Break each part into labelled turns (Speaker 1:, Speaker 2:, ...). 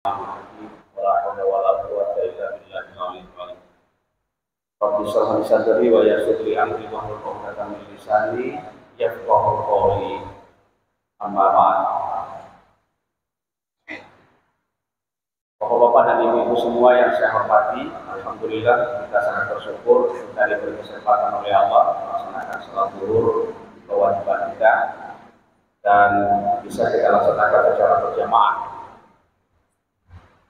Speaker 1: Wala haula wala quwwata illa billahil aliyyil azim. Rabbi shrah li sadri wa yassir li amri wahlul 'uqdatam min lisani yafqahu qawli. Amma ba'd. Bapak-bapak dan ibu-ibu semua yang saya hormati, alhamdulillah kita sangat bersyukur kita diberi kesempatan oleh Allah melaksanakan salat zuhur kewajiban kita dan bisa kita laksanakan secara berjamaah.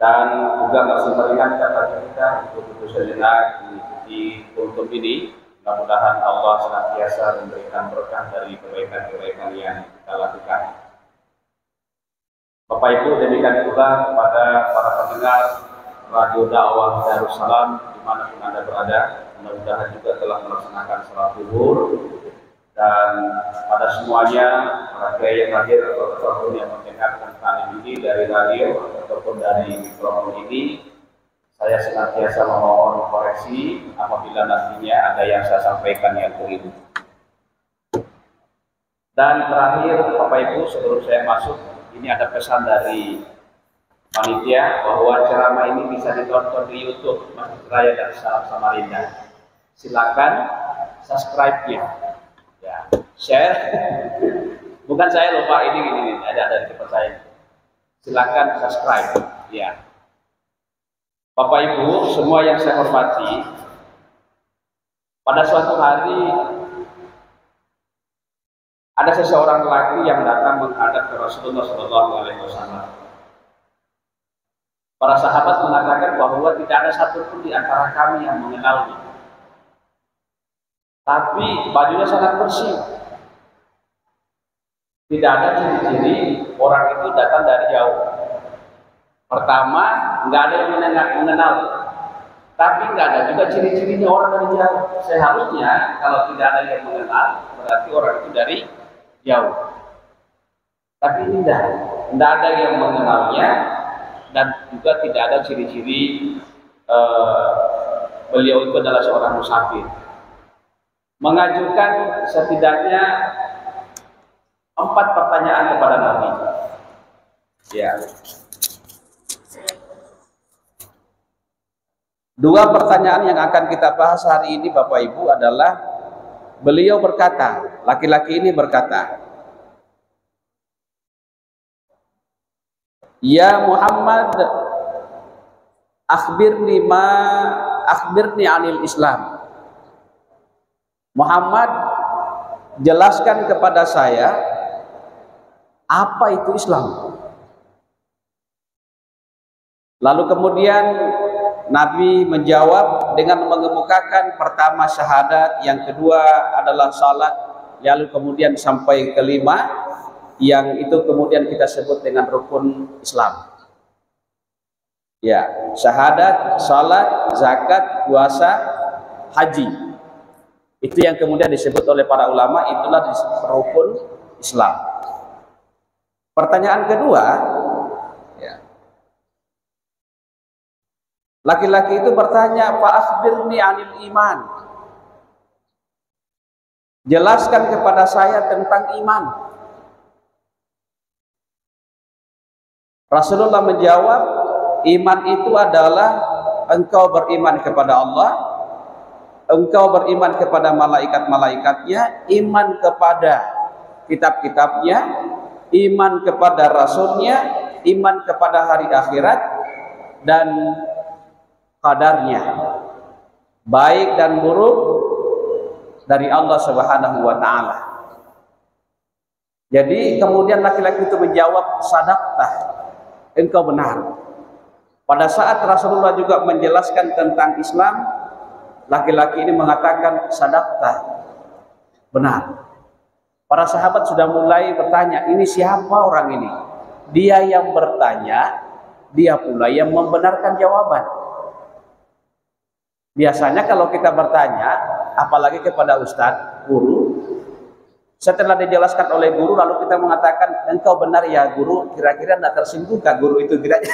Speaker 1: Dan juga masih meringankan hati kita untuk sejenak mengikuti kultum ini. Mudah-mudahan Allah senantiasa memberikan berkah dari kebaikan-kebaikan yang kita lakukan. Bapak Ibu, demikian pula kepada para pendengar Radio Dakwah Darussalam dimanapun Anda berada, mudah-mudahan juga telah melaksanakan salat zuhur. Dan pada semuanya, para kiai yang hadir ataupun yang mendengarkan talim ini dari radio ataupun dari mikrofon ini, saya senantiasa memohon koreksi apabila nantinya ada yang saya sampaikan yang keliru. Dan terakhir, Bapak Ibu, sebelum saya masuk, ini ada pesan dari panitia bahwa ceramah ini bisa ditonton di YouTube Masjid Raya Darussalam Samarinda. Silakan subscribe-nya. Ya, share. Bukan saya lupa ini ada dari tempat saya. Silakan subscribe. Ya. Bapak Ibu, semua yang saya hormati, pada suatu hari ada seseorang lelaki yang datang menghadap ke Rasulullah SAW. Para sahabat mengatakan bahwa tidak ada satupun di antara kami yang mengenalnya. Tapi bajunya sangat bersih. Tidak ada ciri-ciri orang itu datang dari jauh. Pertama, nggak ada yang mengenal. Tapi nggak ada juga ciri-cirinya orang dari jauh. Seharusnya kalau tidak ada yang mengenal, berarti orang itu dari jauh. Tapi tidak ada yang mengenalnya dan juga tidak ada ciri-ciri beliau itu adalah seorang musafir. Mengajukan setidaknya 4 pertanyaan kepada Nabi. Ya. 2 pertanyaan yang akan kita bahas hari ini Bapak Ibu adalah beliau berkata, laki-laki ini berkata, "Ya Muhammad, akhbirni anil Islam." Muhammad, jelaskan kepada saya apa itu Islam. Lalu kemudian Nabi menjawab dengan mengemukakan pertama syahadat, yang kedua adalah salat, lalu kemudian sampai kelima yang itu kemudian kita sebut dengan rukun Islam. Ya, syahadat, salat, zakat, puasa, haji. Itu yang kemudian disebut oleh para ulama itulah rukun Islam. Pertanyaan kedua, ya. Laki-laki itu bertanya, "Fa akhbirni anil iman." Jelaskan kepada saya tentang iman. Rasulullah menjawab, iman itu adalah engkau beriman kepada Allah, engkau beriman kepada malaikat-malaikatnya, iman kepada kitab-kitabnya, iman kepada rasulnya, iman kepada hari akhirat, dan qadarnya, baik dan buruk dari Allah Subhanahu wa ta'ala. Jadi kemudian laki-laki itu menjawab, "Sadaqtah, engkau benar." Pada saat Rasulullah juga menjelaskan tentang Islam, laki-laki ini mengatakan, "Sadaqtah, benar." Para sahabat sudah mulai bertanya, ini siapa orang ini? Dia yang bertanya, dia pula yang membenarkan jawaban. Biasanya kalau kita bertanya, apalagi kepada ustadz, guru, setelah dijelaskan oleh guru, lalu kita mengatakan, engkau benar ya guru, kira-kira tidak tersinggungkah guru itu tidak?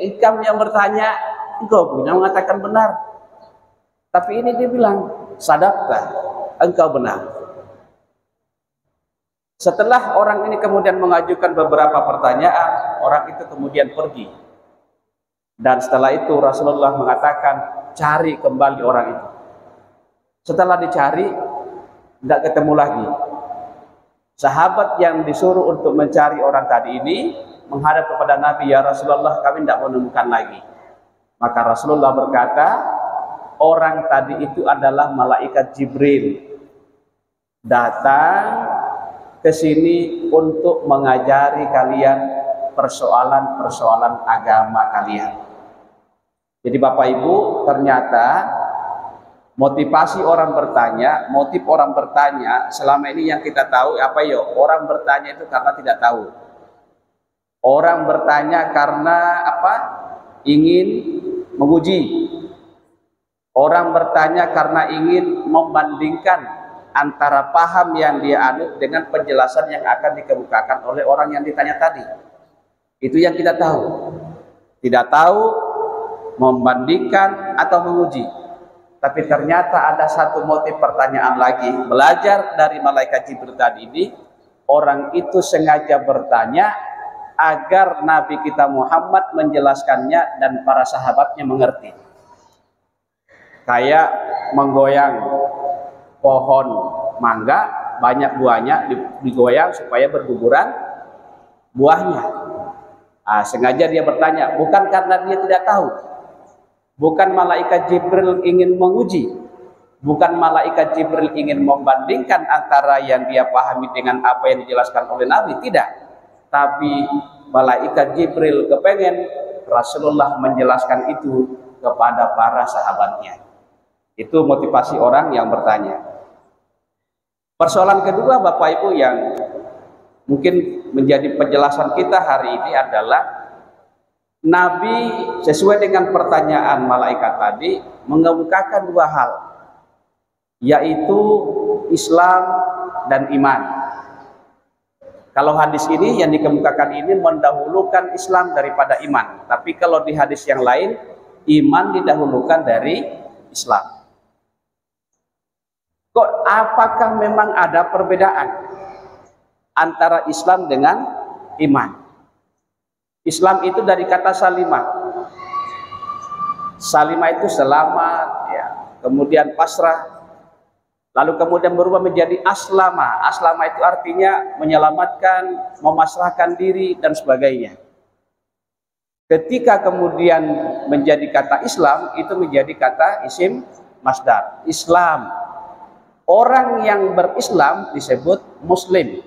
Speaker 1: Ikam yang bertanya, engkau punya mengatakan benar. Tapi ini dia bilang, sadaqtah, engkau benar. Setelah orang ini kemudian mengajukan beberapa pertanyaan, orang itu kemudian pergi. Dan setelah itu Rasulullah mengatakan, cari kembali orang itu. Setelah dicari, tidak ketemu lagi. Sahabat yang disuruh untuk mencari orang tadi ini menghadap kepada Nabi, ya Rasulullah, kami tidak menemukan lagi. Maka Rasulullah berkata, orang tadi itu adalah malaikat Jibril, datang ke sini untuk mengajari kalian persoalan-persoalan agama kalian. Jadi Bapak Ibu, ternyata motivasi orang bertanya, motif orang bertanya selama ini yang kita tahu apa ya? Orang bertanya itu karena tidak tahu. Orang bertanya karena apa? Ingin menguji. Orang bertanya karena ingin membandingkan antara paham yang dia anut dengan penjelasan yang akan dikemukakan oleh orang yang ditanya tadi. Itu yang kita tahu. Tidak tahu membandingkan atau menguji. Tapi ternyata ada satu motif pertanyaan lagi. Belajar dari malaikat Jibril tadi ini, orang itu sengaja bertanya agar Nabi kita Muhammad menjelaskannya dan para sahabatnya mengerti. Kayak menggoyang pohon mangga, banyak buahnya digoyang supaya berguguran buahnya. Sengaja dia bertanya, bukan karena dia tidak tahu, bukan malaikat Jibril ingin menguji, bukan malaikat Jibril ingin membandingkan antara yang dia pahami dengan apa yang dijelaskan oleh Nabi, tidak. Tapi malaikat Jibril kepengen Rasulullah menjelaskan itu kepada para sahabatnya. Itu motivasi orang yang bertanya. Persoalan kedua Bapak Ibu yang mungkin menjadi penjelasan kita hari ini adalah Nabi sesuai dengan pertanyaan malaikat tadi mengemukakan dua hal, yaitu Islam dan iman. Kalau hadis ini yang dikemukakan ini mendahulukan Islam daripada iman, tapi kalau di hadis yang lain iman didahulukan dari Islam. Apakah memang ada perbedaan antara Islam dengan iman? Islam itu dari kata salimah. Salimah itu selamat, ya. Kemudian pasrah. Lalu kemudian berubah menjadi aslama. Aslama itu artinya menyelamatkan, memasrahkan diri dan sebagainya. Ketika kemudian menjadi kata Islam, itu menjadi kata isim masdar. Islam. Orang yang berislam disebut muslim.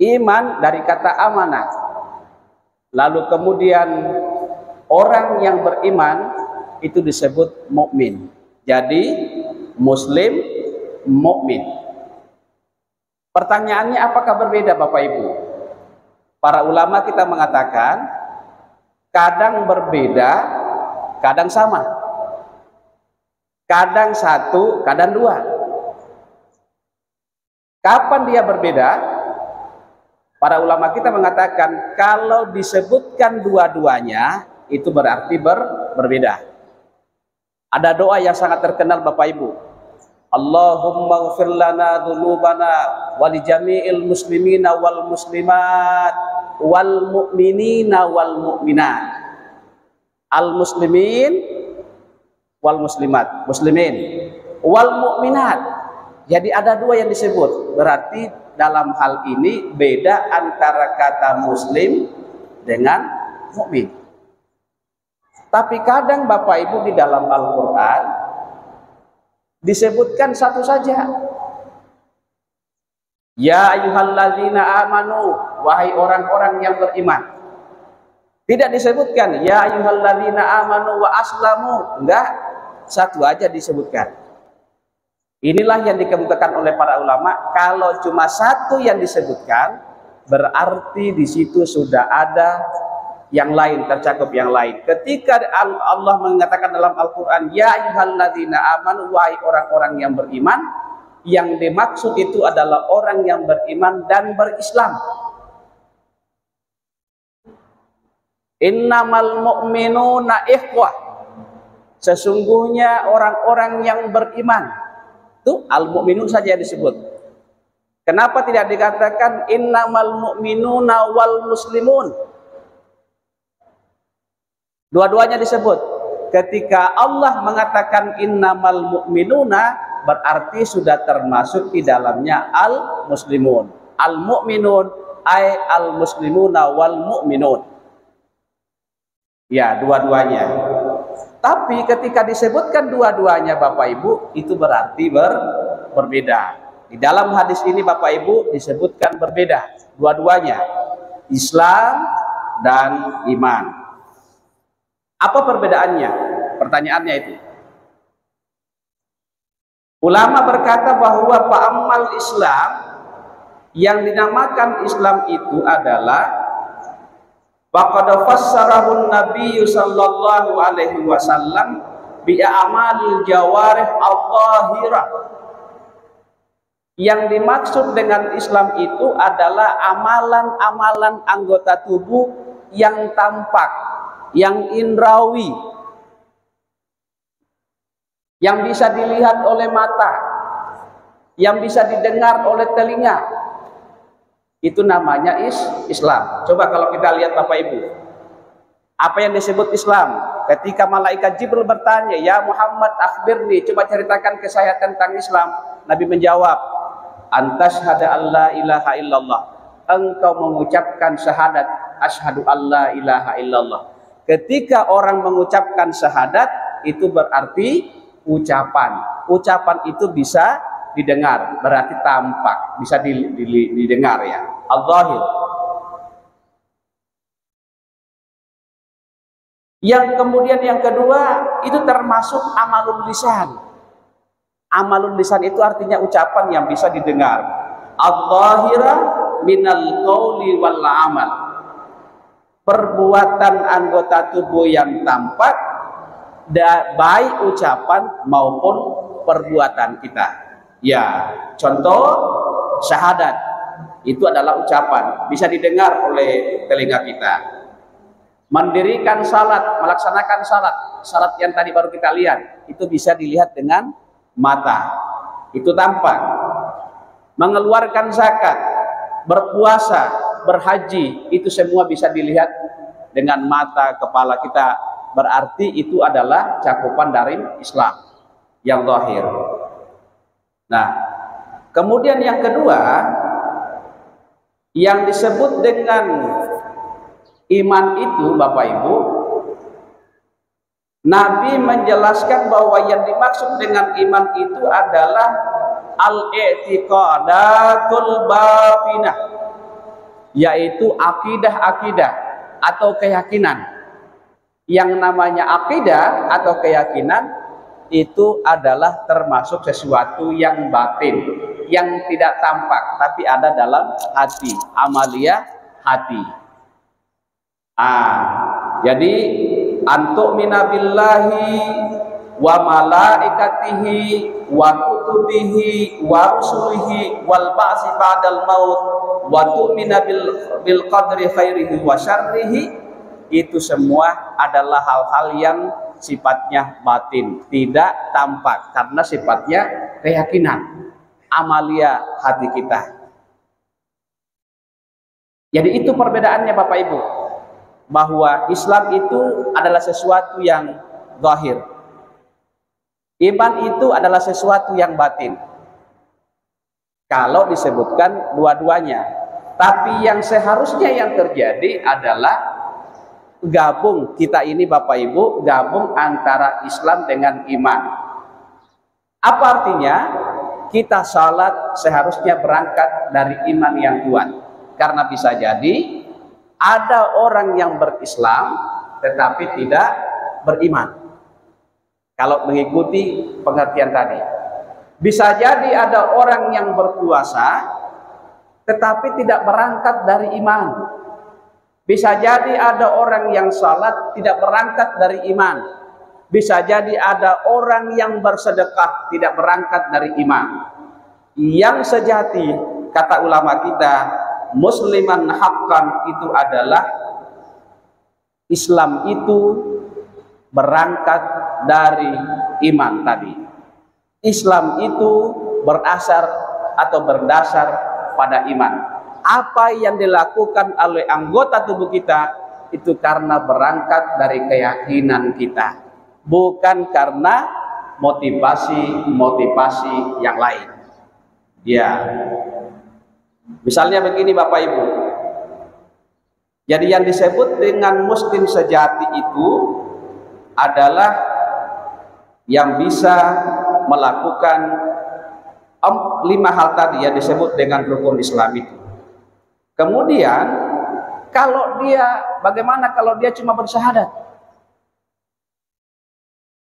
Speaker 1: Iman dari kata amanah. Lalu kemudian orang yang beriman itu disebut mukmin. Jadi muslim, mukmin. Pertanyaannya apakah berbeda Bapak Ibu? Para ulama kita mengatakan kadang berbeda, kadang sama. Kadang satu, kadang dua. Kapan dia berbeda? Para ulama kita mengatakan kalau disebutkan dua-duanya itu berarti berbeda. Ada doa yang sangat terkenal Bapak Ibu. Allahumma ghfir lana dzunubana wa li jami'il muslimina wal muslimat wal mu'minina wal mu'minat. Al muslimin wal muslimat, muslimin wal mu'minat. Jadi ada dua yang disebut. Berarti dalam hal ini beda antara kata muslim dengan mukmin. Tapi kadang Bapak Ibu di dalam Al-Qur'an disebutkan satu saja. Ya ayyuhalladzina amanu, wahai orang-orang yang beriman. Tidak disebutkan ya ayyuhalladzina amanu wa aslamu, enggak. Satu aja disebutkan. Inilah yang dikemukakan oleh para ulama. Kalau cuma satu yang disebutkan, berarti di situ sudah ada yang lain, tercakup yang lain. Ketika Allah mengatakan dalam Al-Quran, ya ayyuhalladzina amanu, wahai orang-orang yang beriman, yang dimaksud itu adalah orang yang beriman dan berislam. Innamal mu'minuna ikhwah. Sesungguhnya orang-orang yang beriman, itu al-mu'minun saja disebut.
Speaker 2: Kenapa tidak dikatakan innamal mu'minuna wal muslimun? Dua-duanya disebut. Ketika Allah mengatakan innamal mu'minuna, berarti sudah termasuk di dalamnya al muslimun. Al mu'minun ay al muslimuna wal mu'minun. Ya, dua-duanya. Tapi ketika disebutkan dua-duanya Bapak Ibu, itu berarti berbeda. Di dalam hadis ini Bapak Ibu disebutkan berbeda dua-duanya, Islam dan iman. Apa perbedaannya? Pertanyaannya itu. Ulama berkata bahwa pa'amal Islam, yang dinamakan Islam itu adalah faqad fassarahu Nabi sallallahu alaihi wasallam bi a'malil jawarih al-zahirah. Yang dimaksud dengan Islam itu adalah amalan-amalan anggota tubuh yang tampak, yang indrawi, yang bisa dilihat oleh mata, yang bisa didengar oleh telinga. Itu namanya Islam. Coba kalau kita lihat Bapak Ibu, apa yang disebut Islam? Ketika malaikat Jibril bertanya, "Ya Muhammad, akhbirni, coba ceritakan ke saya tentang Islam." Nabi menjawab, "Antashhada alla ilaha illallah." Engkau mengucapkan syahadat asyhadu alla ilaha illallah. Ketika orang mengucapkan syahadat, itu berarti ucapan. Ucapan itu bisa didengar, berarti tampak, bisa didengar ya. Al-zahir. Yang kemudian yang kedua, itu termasuk amalul lisan. Amalul lisan itu artinya ucapan yang bisa didengar. Al-zahira minal qauli wal amal. Perbuatan anggota tubuh yang tampak, baik ucapan maupun perbuatan kita. Ya, contoh syahadat itu adalah ucapan, bisa didengar oleh telinga kita. Mendirikan salat, melaksanakan salat yang tadi baru kita lihat, itu bisa dilihat dengan mata, itu tampak. Mengeluarkan zakat, berpuasa, berhaji, itu semua bisa dilihat dengan mata kepala kita, berarti itu adalah cakupan dari Islam yang zahir. Nah, kemudian yang kedua, yang disebut dengan iman itu Bapak Ibu, Nabi menjelaskan bahwa yang dimaksud dengan iman itu adalah al-i'tiqadatul batinah, yaitu akidah-akidah atau keyakinan. Yang namanya akidah atau keyakinan itu adalah termasuk sesuatu yang batin, yang tidak tampak tapi ada dalam hati, amalia hati. Jadi antu'mina billahi wa malaikatihi wa kutubihi wa rusulihi wal ba'si ba'dal maut wa tu'mina bil qadri khairihi wa syarrihi, itu semua adalah hal-hal yang sifatnya batin, tidak tampak karena sifatnya keyakinan, amalia hati kita. Jadi itu perbedaannya Bapak Ibu, bahwa Islam itu adalah sesuatu yang zahir, iman itu adalah sesuatu yang batin. Kalau disebutkan dua-duanya, tapi yang seharusnya yang terjadi adalah gabung kita ini Bapak Ibu, gabung antara Islam dengan iman. Apa artinya? Kita salat seharusnya berangkat dari iman yang kuat, karena bisa jadi ada orang yang berislam tetapi tidak beriman. Kalau mengikuti pengertian tadi, bisa jadi ada orang yang berpuasa tetapi tidak berangkat dari iman. Bisa jadi ada orang yang salat tidak berangkat dari iman. Bisa jadi ada orang yang bersedekah tidak berangkat dari iman. Yang sejati, kata ulama kita, musliman haqqan itu adalah Islam itu berangkat dari iman tadi. Islam itu berasar atau berdasar pada iman. Apa yang dilakukan oleh anggota tubuh kita itu karena berangkat dari keyakinan kita, bukan karena motivasi yang lain. Ya, misalnya begini Bapak Ibu. Jadi yang disebut dengan muslim sejati itu adalah yang bisa melakukan 5 hal tadi yang disebut dengan rukun Islam itu. Kemudian kalau dia, bagaimana kalau dia cuma bersyahadat?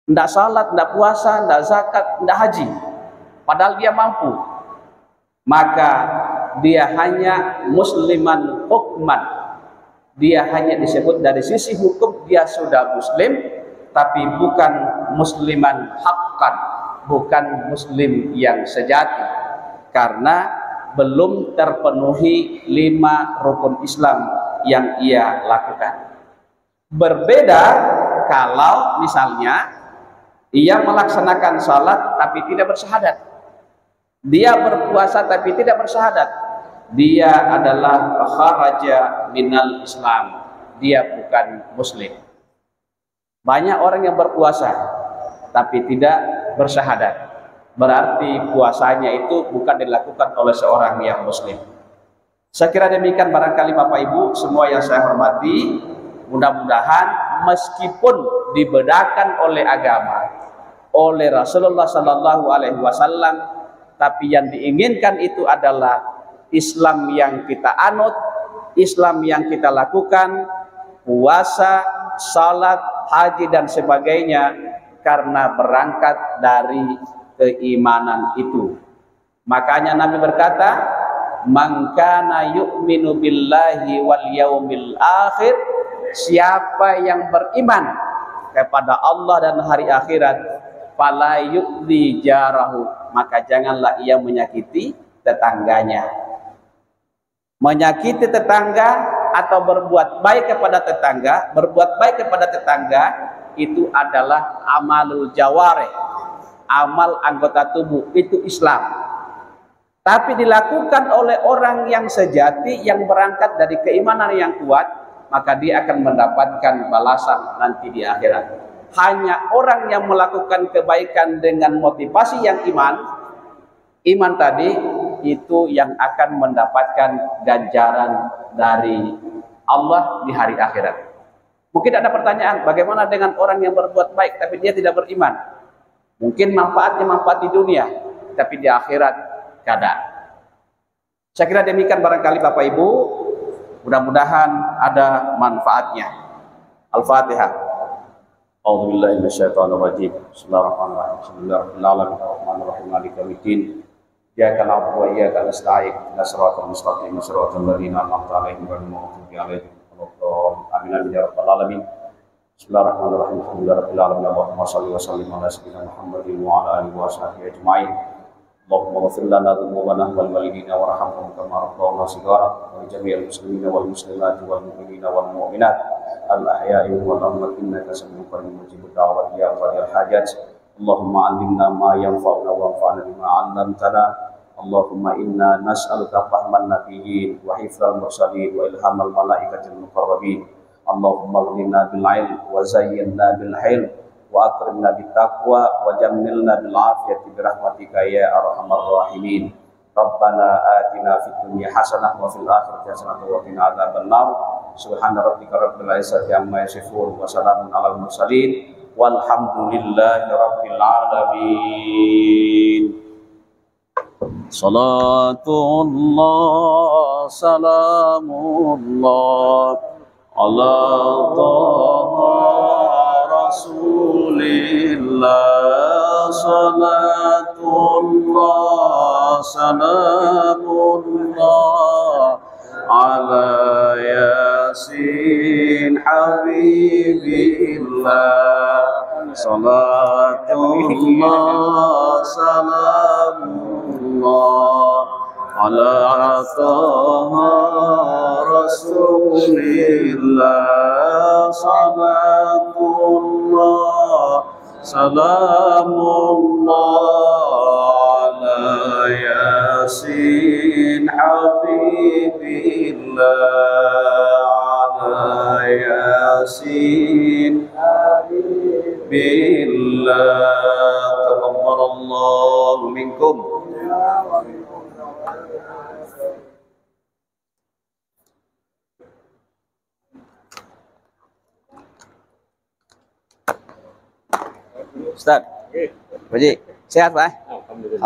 Speaker 2: Tidak salat, tidak puasa, tidak zakat, tidak haji, padahal dia mampu, maka dia hanya musliman hukman, dia hanya disebut dari sisi hukum dia sudah muslim, tapi bukan musliman haqqan, bukan muslim yang sejati, karena belum terpenuhi 5 rukun Islam yang ia lakukan. Berbeda kalau misalnya ia melaksanakan salat tapi tidak bersyahadat, dia berpuasa tapi tidak bersyahadat, dia adalah kharaja minal Islam, dia bukan muslim. Banyak orang yang berpuasa tapi tidak bersyahadat, berarti puasanya itu bukan dilakukan oleh seorang yang muslim. Saya kira demikian barangkali Bapak Ibu semua yang saya hormati. Mudah-mudahan meskipun dibedakan oleh agama, oleh Rasulullah Sallallahu Alaihi Wasallam, tapi yang diinginkan itu adalah Islam yang kita anut, Islam yang kita lakukan, puasa, salat, haji dan sebagainya, karena berangkat dari keimanan itu. Makanya Nabi berkata, "Man kana yu'minu billahi wal yaumil akhir," siapa yang beriman kepada Allah dan hari akhirat, fala yu'dhi jarahu, maka janganlah ia menyakiti tetangganya. Menyakiti tetangga atau berbuat baik kepada tetangga, berbuat baik kepada tetangga itu adalah amalul jawareh, amal anggota tubuh, itu Islam. Tapi dilakukan oleh orang yang sejati, yang berangkat dari keimanan yang kuat, maka dia akan mendapatkan balasan nanti di akhirat. Hanya orang yang melakukan kebaikan dengan motivasi yang iman tadi, itu yang akan mendapatkan ganjaran dari Allah di hari akhirat. Mungkin ada pertanyaan, bagaimana dengan orang yang berbuat baik tapi dia tidak beriman? Mungkin manfaatnya manfaat di dunia, tapi di akhirat kada. Saya kira demikian barangkali Bapak Ibu, mudah-mudahan ada manfaatnya. Al-Fatihah. A'udzubillahi minasyaitonirrajim. Bismillahirrahmanirrahim. Bismillahirrahmanirrahim. Maliki yaumiddin. Iyyaka na'budu wa iyyaka nasta'in. Ihdinas siratal mustaqim, siratal ladzina an'amta 'alaihim ghairil maghdubi 'alaihim waladdallin. Amin ya rabbal alamin. Bismillahirrahmanirrahim. Alhamdulillahirabbil alamin. Allahumma shalli wa sallim ala sayyidina Muhammadin wa ala alihi wa sahbihi ajma'in. Allahumma ighfir lana dzunubana wal walidina warhamhum kama rabbayana shighara wa jami'al muslimina wal muslimati wal mu'minina wal mu'minat al ahya'i wal amwat innaka sami'un qaribun mujibud da'wati ya qadiyal hajat. Allahumma 'allimna ma yanfa'una wa anfa'na bima 'allamtana. Allahumma inna nas'aluka fahman nabiyyin wa hifdzal mursalin wa ilhamal malaikatil muqarrabin. Allahumma aghnina bil 'ilm wa zayyinna bil hilm wa akrimna bit taqwa wa jammilna bil afiyati bi rahmatika ya arhamar rahimin. Rabbana atina fid dunya hasanah wa fil akhirati hasanah wa qina adzabannar. Subhana rabbika rabbil izzati amma yasifun wa salamun alal mursalin walhamdulillahi rabbil alamin. Salatullah salamullah ala taha Rasulillah, salatullah salamullah ala yasin habibillah, salatullah salamullah ala taha Rasulillah, salatullah salamullah ala yasin حبيب الله على ياسين حبيب الله تقبل الله منكم. Ustaz, Pak Haji, sehat Pak? Alhamdulillah.